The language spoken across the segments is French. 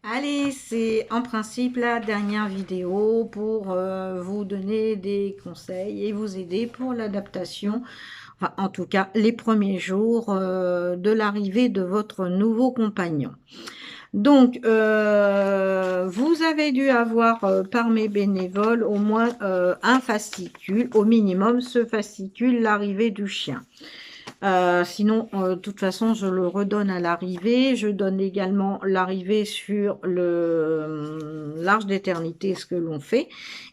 Allez, c'est en principe la dernière vidéo pour vous donner des conseils et vous aider pour l'adaptation, enfin en tout cas les premiers jours de l'arrivée de votre nouveau compagnon. Donc, vous avez dû avoir par mes bénévoles au moins un fascicule, au minimum ce fascicule, l'arrivée du chien. Sinon, de toute façon, je le redonne à l'arrivée. Je donne également l'arrivée sur le l'Arche d'éternité, ce que l'on fait.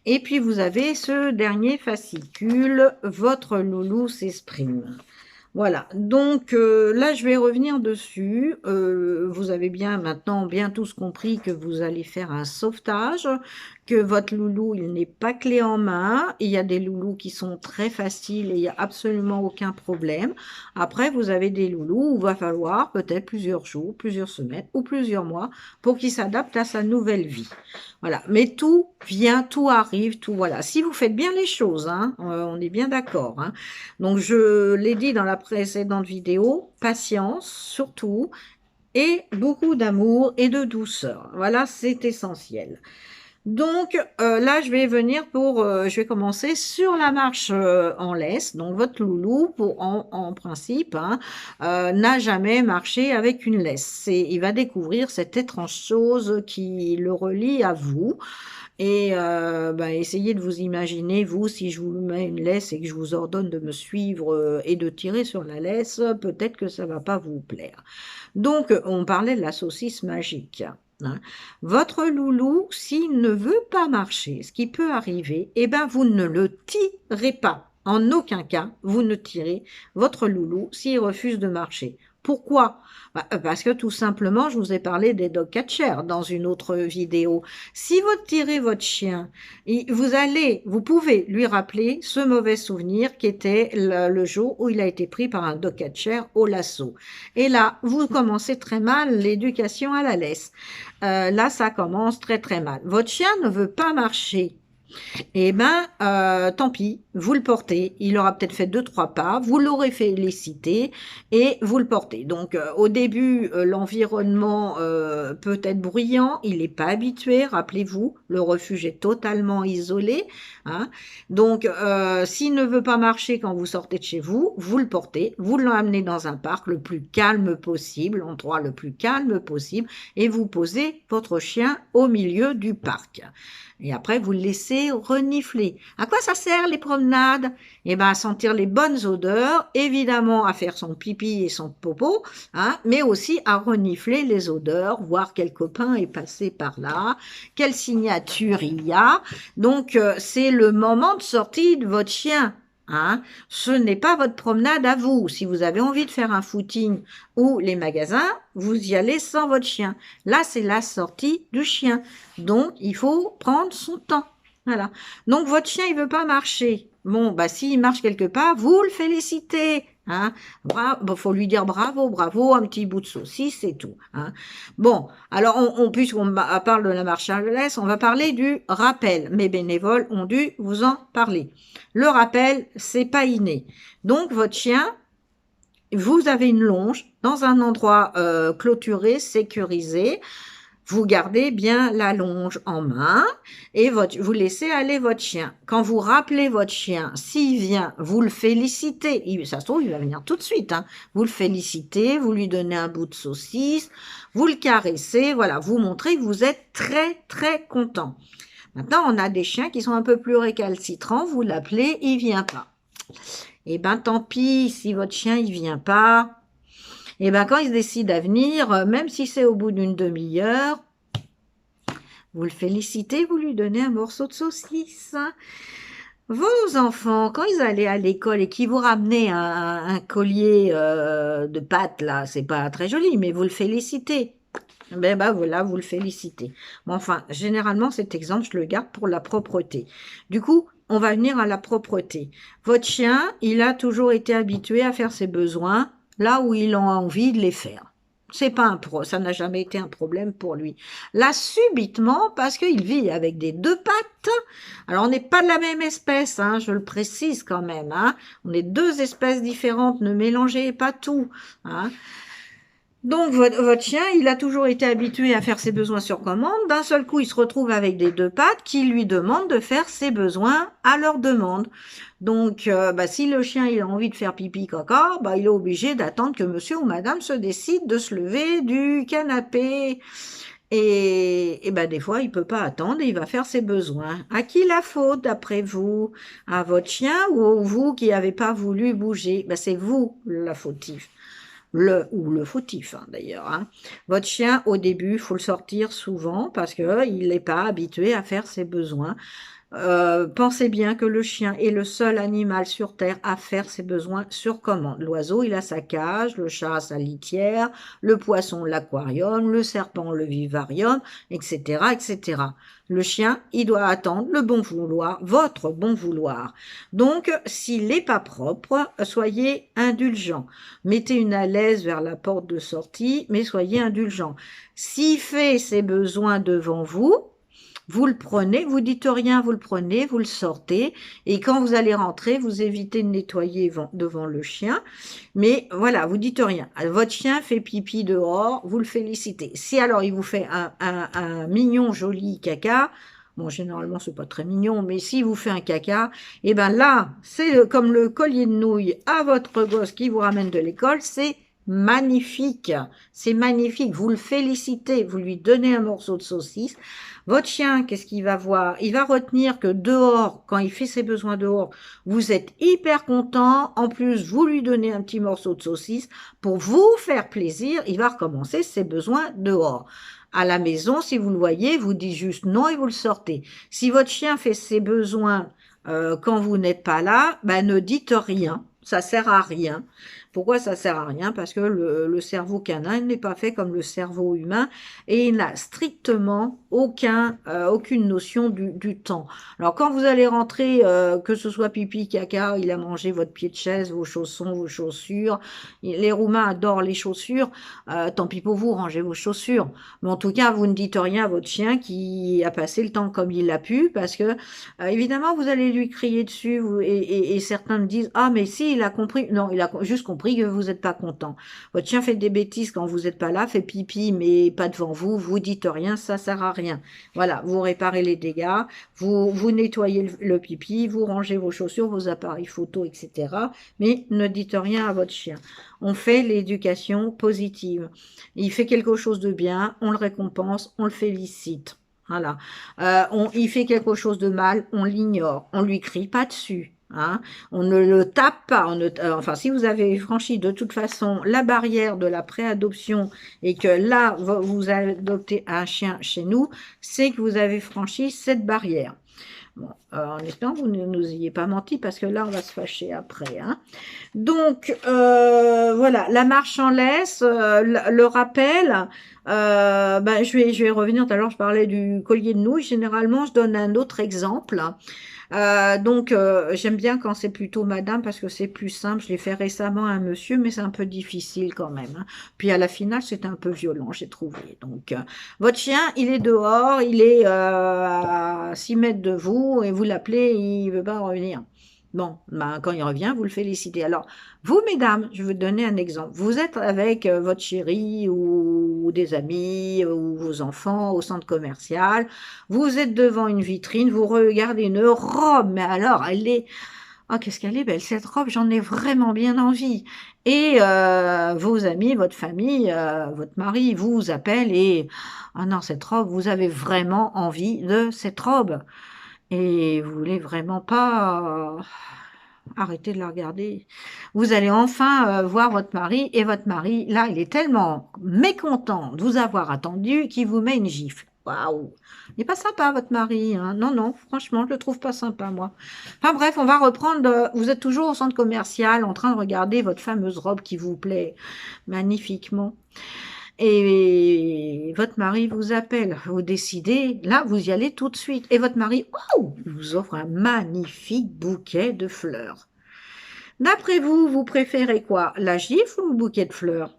Et puis, vous avez ce dernier fascicule, votre loulou s'exprime. Voilà, donc là je vais revenir dessus. Vous avez bien maintenant bien tous compris que vous allez faire un sauvetage, que votre loulou il n'est pas clé en main. Il y a des loulous qui sont très faciles et il n'y a absolument aucun problème. Après vous avez des loulous où il va falloir peut-être plusieurs jours, plusieurs semaines ou plusieurs mois pour qu'ils s'adaptent à sa nouvelle vie. Voilà, mais tout vient, tout arrive, tout voilà. Si vous faites bien les choses, hein, on est bien d'accord, hein. Donc, je l'ai dit dans la précédente vidéo, patience surtout, et beaucoup d'amour et de douceur. Voilà, c'est essentiel. Donc, là, je vais venir je vais commencer sur la marche en laisse. Donc, votre loulou, en principe, hein, n'a jamais marché avec une laisse. Il va découvrir cette étrange chose qui le relie à vous. Et essayez de vous imaginer, vous, si je vous mets une laisse et que je vous ordonne de me suivre et de tirer sur la laisse, peut-être que ça ne va pas vous plaire. Donc, on parlait de la saucisse magique, hein. Votre loulou, s'il ne veut pas marcher, ce qui peut arriver, eh ben, vous ne le tirez pas. En aucun cas, vous ne tirez votre loulou s'il refuse de marcher. Pourquoi? Parce que tout simplement, je vous ai parlé des dog catchers dans une autre vidéo. Si vous tirez votre chien, vous pouvez lui rappeler ce mauvais souvenir qui était le jour où il a été pris par un dog catcher au lasso. Et là, vous commencez très mal l'éducation à la laisse. Là, ça commence très très mal. Votre chien ne veut pas marcher. Eh ben, tant pis, vous le portez. Il aura peut-être fait 2, 3 pas, vous l'aurez félicité et vous le portez. Donc, au début, l'environnement peut être bruyant, il n'est pas habitué, rappelez-vous, le refuge est totalement isolé, hein. Donc, s'il ne veut pas marcher quand vous sortez de chez vous, vous le portez, vous l'emmenez dans un parc le plus calme possible, l'endroit le plus calme possible, et vous posez votre chien au milieu du parc. Et après, vous le laissez renifler. À quoi ça sert les promenades? Eh bien, à sentir les bonnes odeurs, évidemment à faire son pipi et son popo, hein, mais aussi à renifler les odeurs, voir quel copain est passé par là, quelle signature il y a. Donc, c'est le moment de sortie de votre chien, hein. Ce n'est pas votre promenade à vous. Si vous avez envie de faire un footing ou les magasins, vous y allez sans votre chien. Là, c'est la sortie du chien. Donc, il faut prendre son temps. Voilà. Donc, votre chien, il veut pas marcher. Bon, bah, s'il marche quelque part, vous le félicitez. Hein. Bravo, faut lui dire bravo, bravo, un petit bout de saucisse, c'est tout. Hein. Bon, alors, puisqu'on parle de la marche à laisse, on va parler du rappel. Mes bénévoles ont dû vous en parler. Le rappel, c'est pas inné. Donc, votre chien, vous avez une longe dans un endroit clôturé, sécurisé. Vous gardez bien la longe en main et vous laissez aller votre chien. Quand vous rappelez votre chien, s'il vient, vous le félicitez. Ça se trouve, il va venir tout de suite, hein. Vous le félicitez, vous lui donnez un bout de saucisse, vous le caressez, voilà, vous montrez que vous êtes très, très content. Maintenant, on a des chiens qui sont un peu plus récalcitrants, vous l'appelez, il vient pas. Eh ben, tant pis, si votre chien, il vient pas, et bien, quand il se décide à venir, même si c'est au bout d'une demi-heure, vous le félicitez, vous lui donnez un morceau de saucisse. Vos enfants, quand ils allaient à l'école et qu'ils vous ramenaient un collier de pâtes, là, c'est pas très joli, mais vous le félicitez. Ben voilà, vous le félicitez. Bon, enfin, généralement, cet exemple, je le garde pour la propreté. Du coup, on va venir à la propreté. Votre chien, il a toujours été habitué à faire ses besoins là où il a envie de les faire. C'est pas ça n'a jamais été un problème pour lui. Là, subitement, parce qu'il vit avec des 2 pattes, alors on n'est pas de la même espèce, hein, je le précise quand même, hein, on est 2 espèces différentes, ne mélangez pas tout, hein. Donc, votre chien, il a toujours été habitué à faire ses besoins sur commande. D'un seul coup, il se retrouve avec des deux pattes qui lui demandent de faire ses besoins à leur demande. Donc, bah, si le chien il a envie de faire pipi caca, bah, il est obligé d'attendre que monsieur ou madame se décide de se lever du canapé. Et bah, des fois, il peut pas attendre et il va faire ses besoins. À qui la faute, d'après vous? À votre chien ou vous qui n'avez pas voulu bouger? Bah, c'est vous la fautive ou le fautif hein, d'ailleurs. Hein. Votre chien, au début, il faut le sortir souvent parce qu'il n'est pas habitué à faire ses besoins. Pensez bien que le chien est le seul animal sur Terre à faire ses besoins sur commande. L'oiseau, il a sa cage, le chat a sa litière, le poisson, l'aquarium, le serpent, le vivarium, etc., etc. Le chien, il doit attendre le bon vouloir, votre bon vouloir. Donc, s'il n'est pas propre, soyez indulgent. Mettez une à l'aise vers la porte de sortie, mais soyez indulgent. S'il fait ses besoins devant vous, vous le prenez, vous dites rien, vous le prenez, vous le sortez, et quand vous allez rentrer, vous évitez de nettoyer devant le chien, mais voilà, vous dites rien. Votre chien fait pipi dehors, vous le félicitez. Si alors il vous fait un mignon joli caca, bon généralement c'est pas très mignon, mais s'il vous fait un caca, et ben là, c'est comme le collier de nouilles à votre gosse qui vous ramène de l'école, c'est magnifique, c'est magnifique, vous le félicitez, vous lui donnez un morceau de saucisse. Votre chien, qu'est-ce qu'il va voir? Il va retenir que dehors, quand il fait ses besoins dehors, vous êtes hyper content. En plus, vous lui donnez un petit morceau de saucisse pour vous faire plaisir. Il va recommencer ses besoins dehors. À la maison, si vous le voyez, vous dites juste non et vous le sortez. Si votre chien fait ses besoins quand vous n'êtes pas là, ben ne dites rien. Ça sert à rien. Pourquoi ça sert à rien? Parce que le cerveau canin n'est pas fait comme le cerveau humain et il n'a strictement aucune notion du temps. Alors quand vous allez rentrer, que ce soit pipi, caca, il a mangé votre pied de chaise, vos chaussons, vos chaussures. Les Roumains adorent les chaussures. Tant pis pour vous, rangez vos chaussures. Mais en tout cas, vous ne dites rien à votre chien qui a passé le temps comme il l'a pu parce que évidemment, vous allez lui crier dessus et certains me disent ah mais si il a compris. Non, il a juste compris que vous n'êtes pas content. Votre chien fait des bêtises quand vous n'êtes pas là, fait pipi mais pas devant vous, vous dites rien, ça sert à rien. Voilà, vous réparez les dégâts, vous nettoyez le pipi, vous rangez vos chaussures, vos appareils photo, etc. Mais ne dites rien à votre chien. On fait l'éducation positive. Il fait quelque chose de bien, on le récompense, on le félicite. Voilà. Il fait quelque chose de mal, on l'ignore, on lui crie pas dessus. Hein. On ne le tape pas. Enfin, si vous avez franchi de toute façon la barrière de la préadoption et que là, vous adoptez un chien chez nous, c'est que vous avez franchi cette barrière. Bon, en espérant que vous ne nous ayez pas menti, parce que là, on va se fâcher après. Hein. Donc, voilà, la marche en laisse, le rappel, ben, je vais revenir, tout à l'heure, je parlais du collier de nouilles. Généralement, je donne un autre exemple. Donc, j'aime bien quand c'est plutôt madame parce que c'est plus simple. Je l'ai fait récemment à un monsieur, mais c'est un peu difficile quand même. Hein. Puis à la finale, c'était un peu violent, j'ai trouvé. Donc, votre chien, il est dehors, il est à 6 mètres de vous et vous l'appelez, il veut pas revenir. Bon, ben, quand il revient, vous le félicitez. Alors, vous, mesdames, je vais vous donner un exemple. Vous êtes avec votre chéri ou des amis ou vos enfants au centre commercial. Vous êtes devant une vitrine, vous regardez une robe, mais alors elle est... Oh, qu'est-ce qu'elle est belle cette robe, j'en ai vraiment bien envie. Et vos amis, votre famille, votre mari vous appelle et... Ah non, cette robe, vous avez vraiment envie de cette robe. Et vous voulez vraiment pas arrêter de la regarder. Vous allez enfin voir votre mari et votre mari, là, il est tellement mécontent de vous avoir attendu qu'il vous met une gifle. Waouh! Il n'est pas sympa, votre mari. Hein. Non, non, franchement, je le trouve pas sympa, moi. Enfin bref, on va reprendre. Vous êtes toujours au centre commercial en train de regarder votre fameuse robe qui vous plaît magnifiquement. Et votre mari vous appelle, vous décidez, là, vous y allez tout de suite. Et votre mari, waouh, il vous offre un magnifique bouquet de fleurs. D'après vous, vous préférez quoi? La gifle ou le bouquet de fleurs?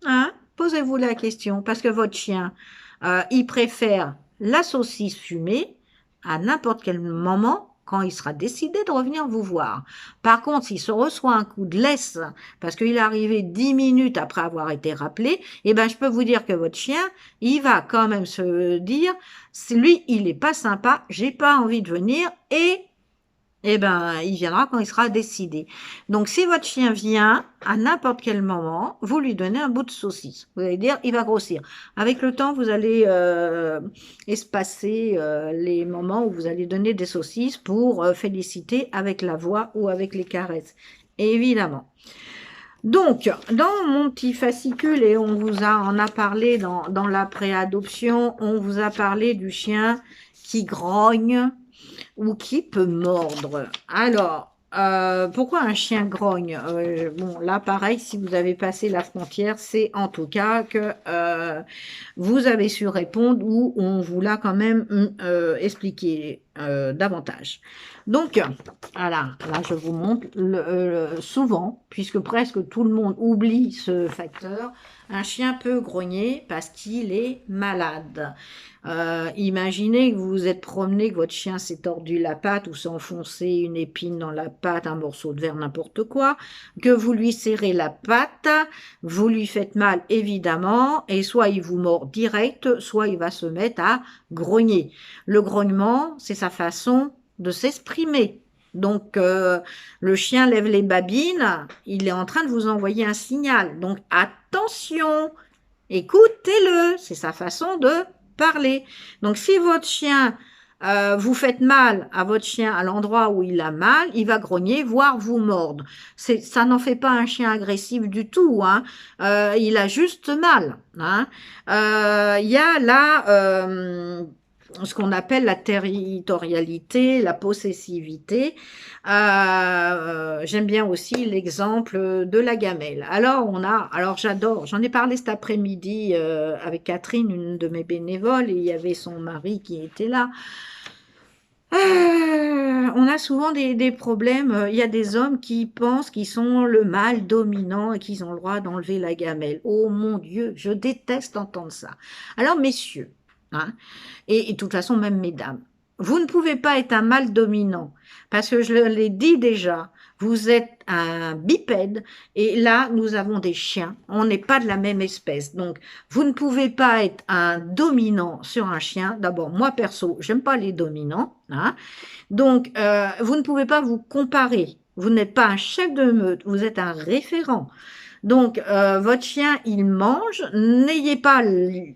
Hein? Posez-vous la question, parce que votre chien, il préfère la saucisse fumée à n'importe quel moment quand il sera décidé de revenir vous voir. Par contre, s'il se reçoit un coup de laisse, parce qu'il est arrivé 10 minutes après avoir été rappelé, eh ben, je peux vous dire que votre chien, il va quand même se dire, lui, il est pas sympa, j'ai pas envie de venir, et eh ben, il viendra quand il sera décidé. Donc, si votre chien vient, à n'importe quel moment, vous lui donnez un bout de saucisse. Vous allez dire, il va grossir. Avec le temps, vous allez espacer les moments où vous allez donner des saucisses pour féliciter avec la voix ou avec les caresses. Évidemment. Donc, dans mon petit fascicule, et en a parlé dans la préadoption, on vous a parlé du chien qui grogne, ou qui peut mordre. Alors, pourquoi un chien grogne? Bon, là, pareil, si vous avez passé la frontière, c'est en tout cas que vous avez su répondre ou on vous l'a quand même expliqué davantage. Donc, voilà, là, je vous montre souvent, puisque presque tout le monde oublie ce facteur, un chien peut grogner parce qu'il est malade. Imaginez que vous vous êtes promené, que votre chien s'est tordu la patte ou s'est enfoncé une épine dans la patte, un morceau de verre, n'importe quoi, que vous lui serrez la patte, vous lui faites mal évidemment, et soit il vous mord direct, soit il va se mettre à grogner. Le grognement, c'est sa façon de s'exprimer. Donc, le chien lève les babines, il est en train de vous envoyer un signal. Donc, attention, écoutez-le, c'est sa façon de parler. Donc, si votre chien, vous faites mal à votre chien à l'endroit où il a mal, il va grogner, voire vous mordre. Ça n'en fait pas un chien agressif du tout, hein. Il a juste mal, hein. Il y a là ce qu'on appelle la territorialité, la possessivité. J'aime bien aussi l'exemple de la gamelle. Alors j'adore, j'en ai parlé cet après-midi avec Catherine, une de mes bénévoles, et il y avait son mari qui était là. On a souvent des problèmes, il y a des hommes qui pensent qu'ils sont le mâle dominant et qu'ils ont le droit d'enlever la gamelle. Oh mon Dieu, je déteste entendre ça. Alors messieurs, hein, et de toute façon même mesdames, vous ne pouvez pas être un mâle dominant, parce que je l'ai dit déjà, vous êtes un bipède, et là, nous avons des chiens, on n'est pas de la même espèce, donc vous ne pouvez pas être un dominant sur un chien. D'abord, moi perso, j'aime pas les dominants, hein. Donc, vous ne pouvez pas vous comparer, vous n'êtes pas un chef de meute, vous êtes un référent. Donc, votre chien, il mange. N'ayez pas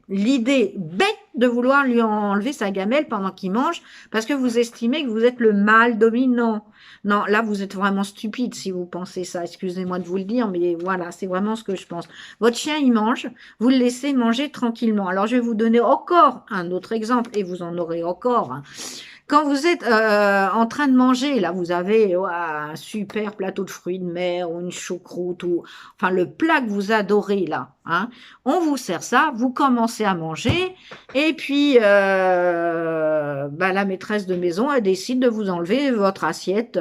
l'idée bête de vouloir lui enlever sa gamelle pendant qu'il mange parce que vous estimez que vous êtes le mâle dominant. Non, là, vous êtes vraiment stupide si vous pensez ça. Excusez-moi de vous le dire, mais voilà, c'est vraiment ce que je pense. Votre chien, il mange. Vous le laissez manger tranquillement. Alors, je vais vous donner encore un autre exemple et vous en aurez encore, hein. Quand vous êtes en train de manger, là, vous avez un super plateau de fruits de mer ou une choucroute ou enfin le plat que vous adorez là, hein. On vous sert ça, vous commencez à manger et puis la maîtresse de maison elle décide de vous enlever votre assiette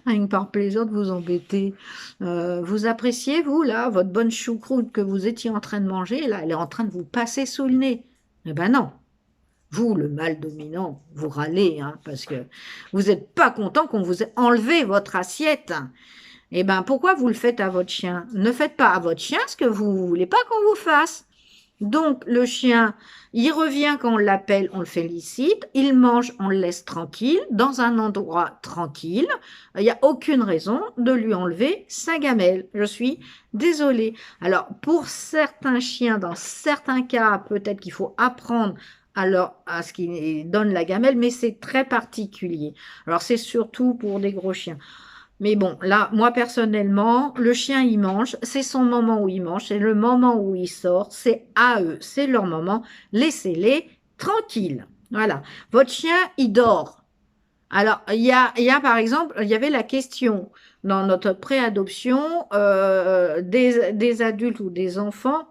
rien que par plaisir de vous embêter. Vous appréciez vous là votre bonne choucroute que vous étiez en train de manger là, elle est en train de vous passer sous le nez. Eh ben non. Vous, le mâle dominant, vous râlez, hein, parce que vous n'êtes pas content qu'on vous ait enlevé votre assiette. Eh bien, pourquoi vous le faites à votre chien? Ne faites pas à votre chien ce que vous ne voulez pas qu'on vous fasse. Donc, le chien, il revient quand on l'appelle, on le félicite, il mange, on le laisse tranquille, dans un endroit tranquille. Il n'y a aucune raison de lui enlever sa gamelle. Je suis désolée. Alors, pour certains chiens, dans certains cas, peut-être qu'il faut apprendre à ce qui donne la gamelle, mais c'est très particulier. Alors, c'est surtout pour des gros chiens. Mais bon, là, moi, personnellement, le chien, il mange, c'est son moment où il mange, c'est le moment où il sort, c'est à eux, c'est leur moment. Laissez-les tranquilles. Voilà. Votre chien, il dort. Alors, il y a par exemple, il y avait la question dans notre préadoption des adultes ou des enfants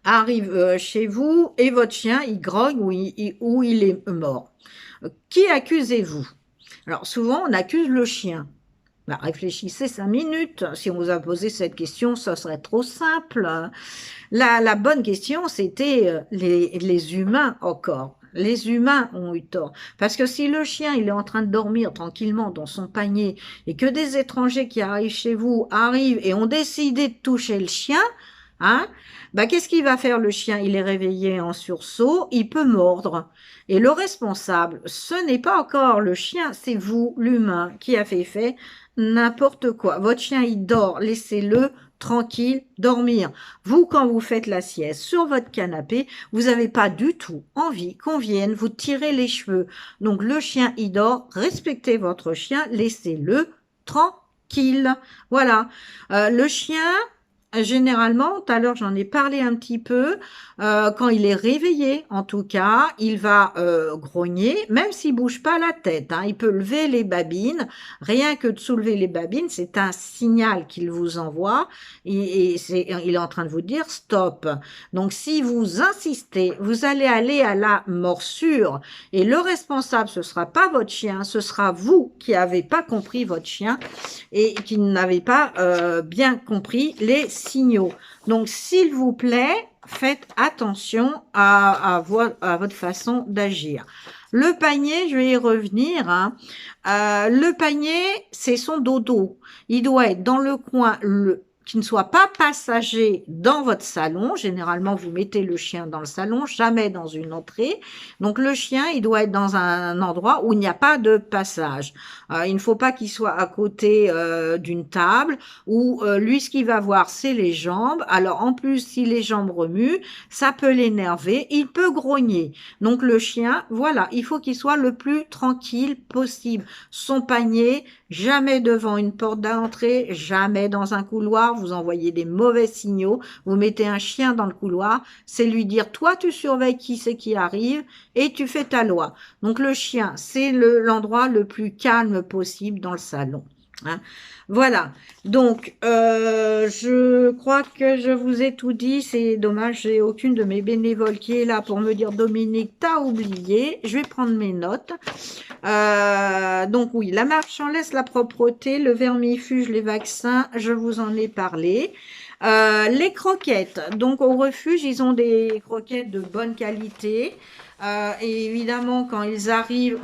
arrive chez vous et votre chien, il grogne ou il est mort. Qui accusez-vous? Alors, souvent, on accuse le chien. Bah, réfléchissez 5 minutes. Si on vous a posé cette question, ça serait trop simple. La bonne question, c'était les humains encore. Les humains ont eu tort. Parce que si le chien, il est en train de dormir tranquillement dans son panier et que des étrangers qui arrivent chez vous arrivent et ont décidé de toucher le chien, hein, bah qu'est-ce qu'il va faire le chien? Il est réveillé en sursaut, il peut mordre. Et le responsable, ce n'est pas encore le chien, c'est vous, l'humain, qui a fait n'importe quoi. Votre chien, il dort, laissez-le tranquille dormir. Vous, quand vous faites la sieste sur votre canapé, vous n'avez pas du tout envie qu'on vienne vous tirer les cheveux. Donc le chien, il dort, respectez votre chien, laissez-le tranquille. Voilà. Le chien, généralement, tout à l'heure j'en ai parlé un petit peu, quand il est réveillé, en tout cas, il va grogner, même s'il bouge pas la tête, hein, il peut lever les babines, rien que de soulever les babines, c'est un signal qu'il vous envoie, il est en train de vous dire stop. Donc si vous insistez, vous allez aller à la morsure, et le responsable, ce sera pas votre chien, ce sera vous qui avez pas compris votre chien, et qui n'avez pas bien compris les signaux. Donc, s'il vous plaît, faites attention à votre façon d'agir. Le panier, je vais y revenir. Hein. Le panier, c'est son dodo. Il doit être dans le coin qui ne soit pas passager dans votre salon. Généralement, vous mettez le chien dans le salon, jamais dans une entrée. Donc, le chien, il doit être dans un endroit où il n'y a pas de passage. Il ne faut pas qu'il soit à côté d'une table où lui, ce qu'il va voir, c'est les jambes. Alors, en plus, si les jambes remuent, ça peut l'énerver. Il peut grogner. Donc, le chien, voilà, il faut qu'il soit le plus tranquille possible. Son panier, jamais devant une porte d'entrée, jamais dans un couloir. Vous envoyez des mauvais signaux, vous mettez un chien dans le couloir, c'est lui dire, toi tu surveilles qui c'est qui arrive et tu fais ta loi. Donc le chien, c'est l'endroit le plus calme possible dans le salon. Hein. Voilà, donc je crois que je vous ai tout dit, c'est dommage, j'ai aucune de mes bénévoles qui est là pour me dire Dominique, t'as oublié, je vais prendre mes notes. Donc oui, la marchandise, la propreté, le vermifuge, les vaccins, je vous en ai parlé. Les croquettes, donc au refuge, ils ont des croquettes de bonne qualité. Et évidemment, quand ils arrivent,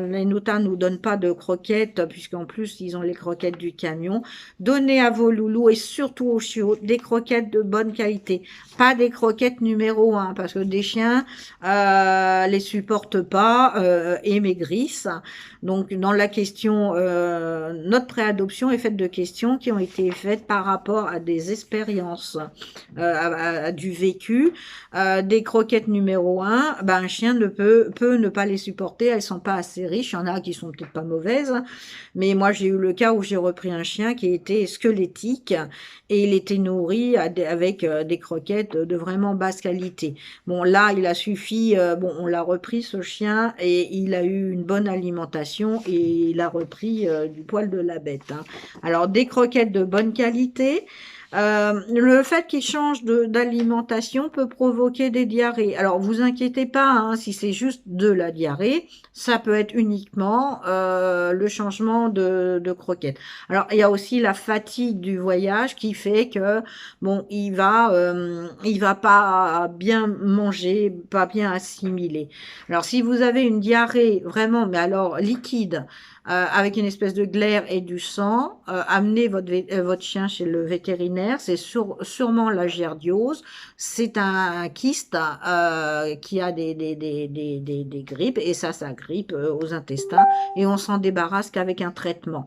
les notas nous donnent pas de croquettes, puisqu'en plus, ils ont les croquettes du camion. Donnez à vos loulous et surtout aux chiots des croquettes de bonne qualité. Pas des croquettes numéro 1, parce que des chiens les supportent pas et maigrissent. Donc, dans la question, notre préadoption est faite de questions qui ont été faites par rapport à des expériences, à du vécu. Des croquettes numéro 1, ben, un chien peut ne pas les supporter, elles sont pas assez riches, il y en a qui sont peut-être pas mauvaises, mais moi j'ai eu le cas où j'ai repris un chien qui était squelettique et il était nourri avec des croquettes de vraiment basse qualité. Bon là il a suffi, bon on l'a repris ce chien et il a eu une bonne alimentation et il a repris du poil de la bête. Hein. Alors des croquettes de bonne qualité. Le fait qu'il change d'alimentation peut provoquer des diarrhées. Alors, vous inquiétez pas, hein, si c'est juste de la diarrhée, ça peut être uniquement le changement de croquettes. Alors, il y a aussi la fatigue du voyage qui fait que, bon, il va pas bien manger, pas bien assimiler. Alors, si vous avez une diarrhée vraiment, mais alors liquide, avec une espèce de glaire et du sang, amenez votre chien chez le vétérinaire, c'est sûrement la giardiose, c'est un kyste qui a des grippes, et ça grippe aux intestins, et on s'en débarrasse qu'avec un traitement.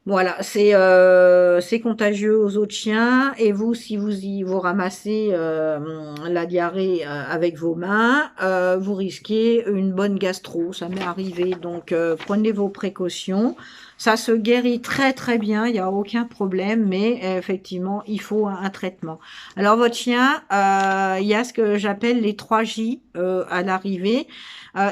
Voilà, c'est contagieux aux autres chiens et vous, si vous ramassez la diarrhée avec vos mains, vous risquez une bonne gastro, ça m'est arrivé. Donc prenez vos précautions. Ça se guérit très très bien, il n'y a aucun problème, mais effectivement, il faut un traitement. Alors votre chien, il y a ce que j'appelle les 3 J à l'arrivée.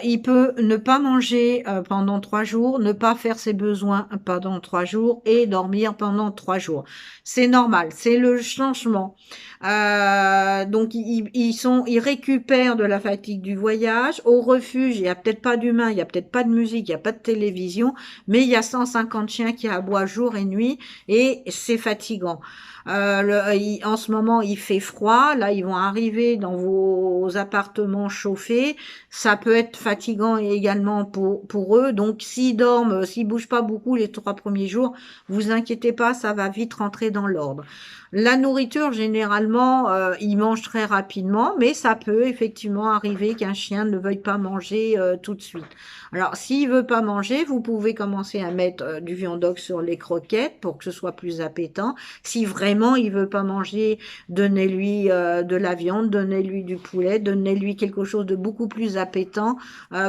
Il peut ne pas manger pendant 3 jours, ne pas faire ses besoins pendant 3 jours et dormir pendant 3 jours. C'est normal, c'est le changement. Donc ils récupèrent de la fatigue du voyage. Au refuge, il y a peut-être pas d'humains, il y a peut-être pas de musique, il y a pas de télévision, mais il y a 150 chiens qui aboient jour et nuit et c'est fatigant. En ce moment, il fait froid. Là, ils vont arriver dans vos appartements chauffés. Ça peut être fatigant également pour eux. Donc, s'ils dorment, s'ils bougent pas beaucoup les 3 premiers jours, vous inquiétez pas, ça va vite rentrer dans l'ordre. La nourriture, généralement, ils mangent très rapidement, mais ça peut effectivement arriver qu'un chien ne veuille pas manger tout de suite. Alors, s'il veut pas manger, vous pouvez commencer à mettre du viandox sur les croquettes pour que ce soit plus appétant. Si vraiment il veut pas manger, donnez-lui de la viande, donnez-lui du poulet, donnez-lui quelque chose de beaucoup plus appétant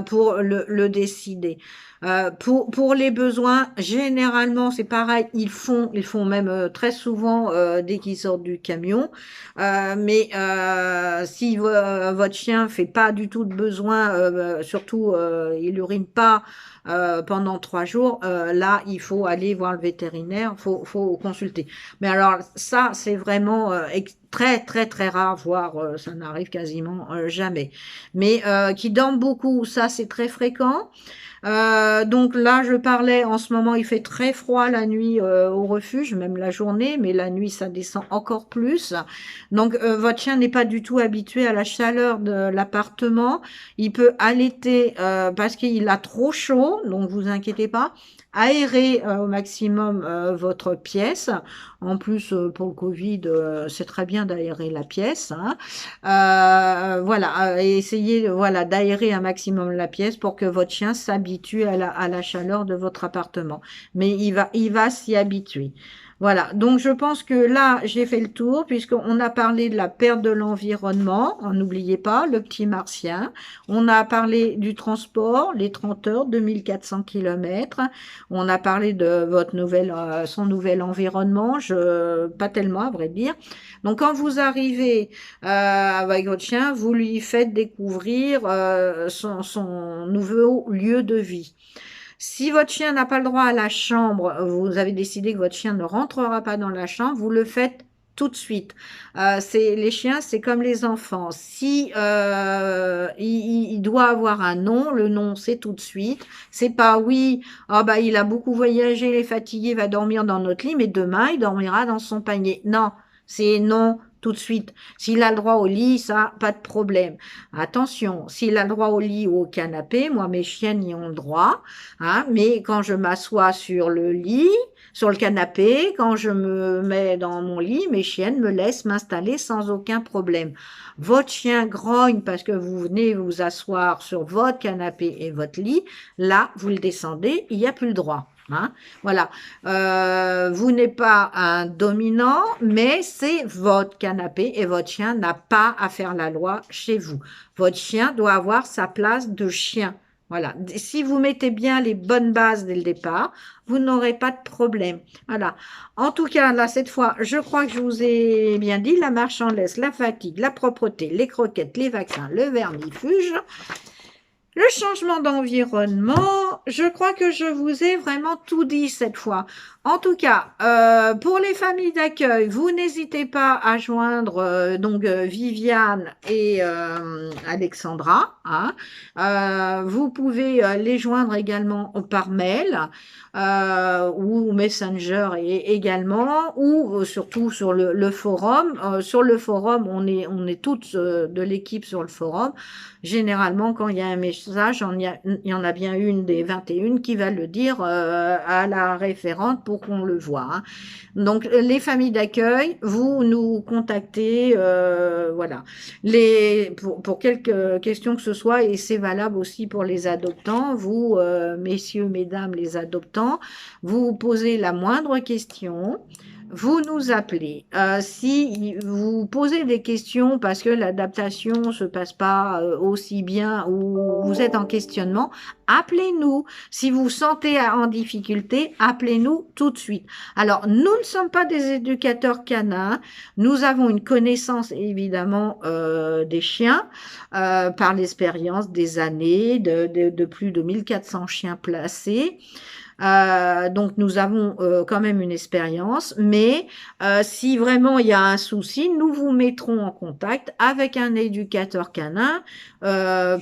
pour le décider. Pour les besoins, généralement, c'est pareil, ils font même très souvent dès qu'ils sortent du camion. Mais si votre chien fait pas du tout de besoin, surtout il urine pas pendant 3 jours, là, il faut aller voir le vétérinaire, faut consulter. Mais alors, ça, c'est vraiment très, très, très rare, voire ça n'arrive quasiment jamais. Mais qui dorment beaucoup, ça, c'est très fréquent. Donc là, je parlais, en ce moment, il fait très froid la nuit au refuge, même la journée, mais la nuit, ça descend encore plus. Donc, votre chien n'est pas du tout habitué à la chaleur de l'appartement. Il peut allaiter parce qu'il a trop chaud, donc vous inquiétez pas. Aérez au maximum votre pièce. En plus, pour le Covid, c'est très bien d'aérer la pièce, hein. Voilà, essayez voilà, d'aérer un maximum la pièce pour que votre chien s'habitue à la chaleur de votre appartement. Mais il va s'y habituer. Voilà, donc je pense que là, j'ai fait le tour, puisqu'on a parlé de la perte de l'environnement, n'oubliez pas, le petit martien. On a parlé du transport, les 30 heures, 2 400 kilomètres. On a parlé de son nouvel environnement, pas tellement à vrai dire. Donc quand vous arrivez avec votre chien, vous lui faites découvrir son nouveau lieu de vie. Si votre chien n'a pas le droit à la chambre, vous avez décidé que votre chien ne rentrera pas dans la chambre, vous le faites tout de suite. Les chiens, c'est comme les enfants. Si il doit avoir un nom, le nom c'est tout de suite. C'est pas oui, ah bah il a beaucoup voyagé, il est fatigué, il va dormir dans notre lit, mais demain il dormira dans son panier. Non, c'est non tout de suite. S'il a le droit au lit, ça, pas de problème. Attention, s'il a le droit au lit ou au canapé, moi mes chiennes y ont le droit. Hein, mais quand je m'assois sur le lit, sur le canapé, quand je me mets dans mon lit, mes chiennes me laissent m'installer sans aucun problème. Votre chien grogne parce que vous venez vous asseoir sur votre canapé et votre lit, là, vous le descendez, il n'y a plus le droit. Hein, voilà. Vous n'êtes pas un dominant, mais c'est votre canapé et votre chien n'a pas à faire la loi chez vous. Votre chien doit avoir sa place de chien. Voilà. Si vous mettez bien les bonnes bases dès le départ, vous n'aurez pas de problème. Voilà. En tout cas, là, cette fois, je crois que je vous ai bien dit, la marche en laisse, la fatigue, la propreté, les croquettes, les vaccins, le vermifuge. Le changement d'environnement, je crois que je vous ai vraiment tout dit cette fois. En tout cas, pour les familles d'accueil, vous n'hésitez pas à joindre Viviane et Alexandra. Hein. Vous pouvez les joindre également par mail ou Messenger également, ou surtout sur le forum. Sur le forum, on est toutes de l'équipe sur le forum. Généralement, quand il y a un message, il y en a bien une des 21 qui va le dire à la référente pour qu'on le voit. Hein. Donc, les familles d'accueil, vous nous contactez, voilà, pour quelques questions que ce soit, et c'est valable aussi pour les adoptants. Vous, messieurs, mesdames, les adoptants, vous posez la moindre question. Vous nous appelez. Si vous posez des questions parce que l'adaptation se passe pas aussi bien ou vous êtes en questionnement, appelez-nous. Si vous vous sentez en difficulté, appelez-nous tout de suite. Alors, nous ne sommes pas des éducateurs canins. Nous avons une connaissance évidemment des chiens par l'expérience des années de plus de 1400 chiens placés. Donc nous avons quand même une expérience, mais si vraiment il y a un souci, nous vous mettrons en contact avec un éducateur canin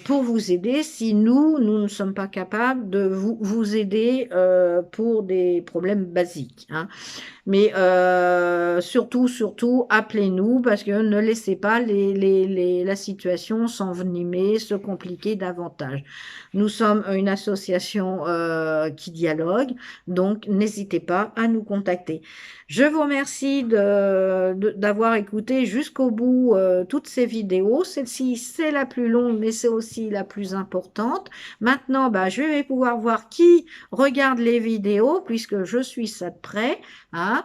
pour vous aider si nous ne sommes pas capables de vous aider pour des problèmes basiques. Hein. Mais surtout, appelez-nous parce que ne laissez pas la situation s'envenimer, se compliquer davantage. Nous sommes une association qui dialogue, donc n'hésitez pas à nous contacter. Je vous remercie d'avoir écouté jusqu'au bout toutes ces vidéos. Celle-ci, c'est la plus longue, mais c'est aussi la plus importante. Maintenant, bah, je vais pouvoir voir qui regarde les vidéos, puisque je suis ça de près. Hein.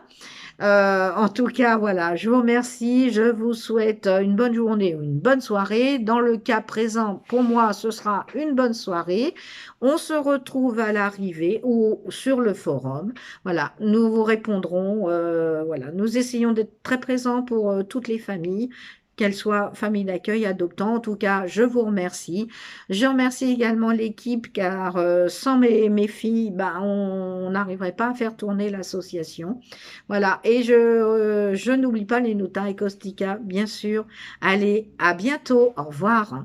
En tout cas, voilà, je vous remercie. Je vous souhaite une bonne journée ou une bonne soirée. Dans le cas présent, pour moi, ce sera une bonne soirée. On se retrouve à l'arrivée ou sur le forum. Voilà, nous vous répondrons. Voilà, nous essayons d'être très présents pour toutes les familles, qu'elles soient familles d'accueil, adoptants. En tout cas, je vous remercie. Je remercie également l'équipe car sans mes filles, ben, on n'arriverait pas à faire tourner l'association. Voilà, et je n'oublie pas les Nuta et Caustica, bien sûr. Allez, à bientôt. Au revoir.